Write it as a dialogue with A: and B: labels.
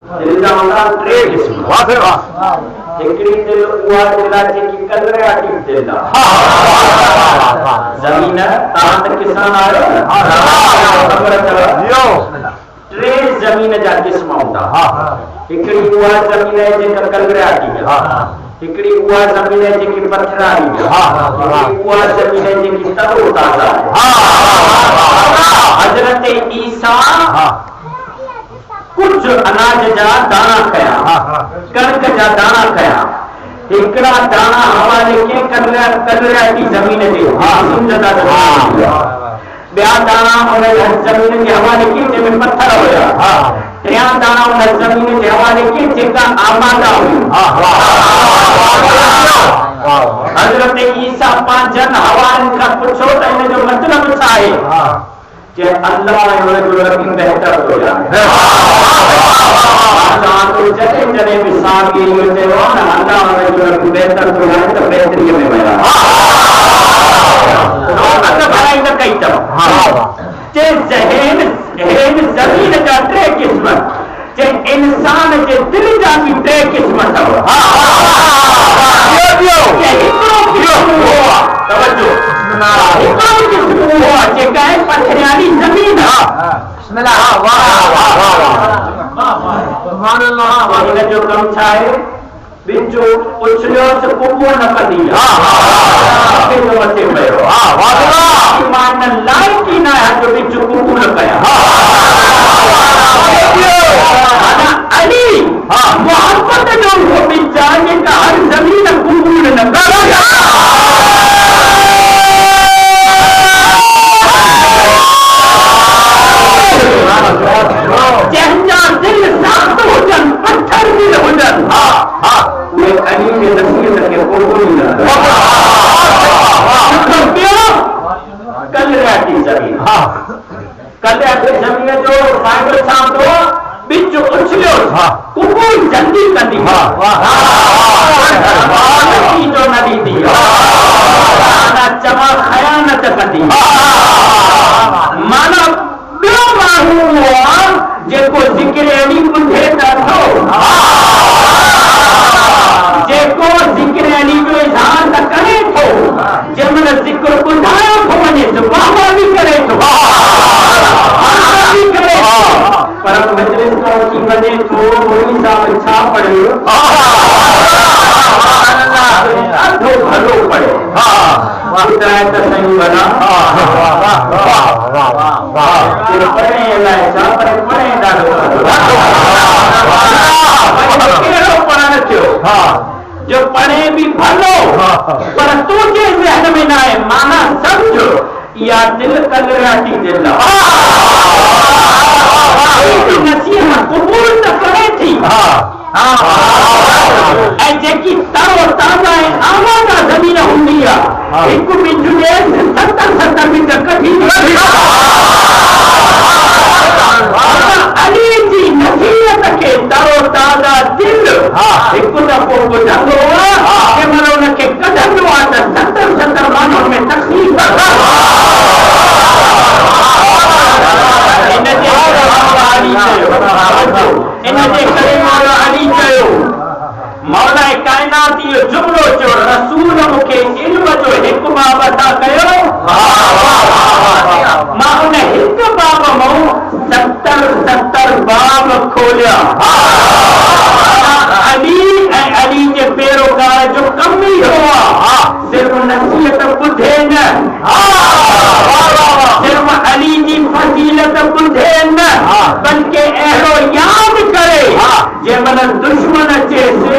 A: दिल जा होंदा टे किस्म।
B: वाह फिर वाह।
A: हिकड़ी दिल उहा दिल आहे जेकी कलर वारी दिल आहे। ज़मीन तव्हां त किसान आहियो न, ख़बर अथव टे ज़मीन जा क़िस्म हूंदा। हिकड़ी उहा ज़मीन आहे जेका कलर वारी आहे, हिकड़ी उहा ज़मीन आहे जेकी पत्थर वारी आहे, हिकड़ी उहा ज़मीन आहे जेकी तरो ताज़ा आहे। हज़रत ईसा कुछ अनाज जा दाना कया, कणक जा दाना कया, हिकड़ा दाना हवाले के कलरा की जमीन जे सुंदरता ॿिया दाना उन जमीन जे हवाले के जंहिंमें पत्थर हुया, टिया दाना उन जमीन जे हवाले के जेका आबादा हुई। हज़रत ईसा पंहिंजनि हवालनि खां पुछो त इन जो मतिलबु छा आहे? जे अल्लाह ऐं उन जो नबी बहितर थो ॼाणे। अल्लाह तो जॾहिं जॾहिं बि साॻी इहो चयो आहे न अल्लाह उन जो नबी बहितर थो ॼाणे त बहितरीअ में विया रोक भराई न कई अथव। जे ज़हन ज़मीन जा टे क़िस्म, जे इंसान जे दिल जा बि टे क़िस्म अथव। जेका आहे पथरियाली ज़मीन आहे। हिन जो कमु छा आहे? बिचो उछलियो त कुबो न कंदी आहे, मथे पियो ईमान लाइक़ ई न आहे जो बिचो कुबो न कया। अली मोहब्बत जो बिच आहे जेका हर ज़मीन कुबूल न करे। जंहिंजा दिल साफ़ हुजनि, पत्थर दिल हुजनि, उहे अली जे नसीहत खे क़बूल न कंदा। कलराती ज़मीन, कलराती ज़मीन जो फ़ाइदो छा थो? बिच उछलियो क़बूल जल्दी कंदी, जो न ॾींदी, चवा ख़यानत कंदी। माना ॿियो माण्हू उहो आहे जेको ज़िक्र अली ॿुधे त थो, जेको ज़िक्र अली जो इज़हार त करे थो, जंहिं महिल ज़िक्र ॿुधायो थो वञे त वाह बि करे थो, पर मजलिस में अची वञे थो मौलवी साहब छा पढ़ियो, ॾाढो भलो पढ़ियो, ॿुधाए त सही वञा पढ़े अलाए छा, पर पढ़े ॾाढो कहिड़ो पढ़ण थियो जो पढ़े बि भलो पर तुंहिंजे ज़हन में न आहे। माना सम्झ इहा दिल कलराती दिल नसीहत क़बूल त करे थी, ऐं जेकी तरो ताज़ा ऐं आवाज़ ज़मीन हूंदी आहे हिकु ॿिज जे 70 मिंट कढी अली जी नसीहत खे तरो ताज़ा दिल हिकु दफ़ो ॿुधंदो आहे, कंहिं महिल हुनखे कढंदो आहे त 70 माण्हुनि में तकलीफ़ इनजे करे मौला अली चयो, मौला काइनात इहो जुमिलो चयो, रसूल मूंखे इल्म जो हिकु बाब अता कयो, मां उन हिकु बाब मां 70 बाब खोलिया। अली ऐं अली जे पेरोकार जो कमु ई हो आहे सिर्फ़ नसीहत ॿुधे न, सिर्फ़ अली जी फज़ीलत ॿुधे न, बल्कि अहिड़ो यादि करे जंहिं महिल दुश्मन अचेसि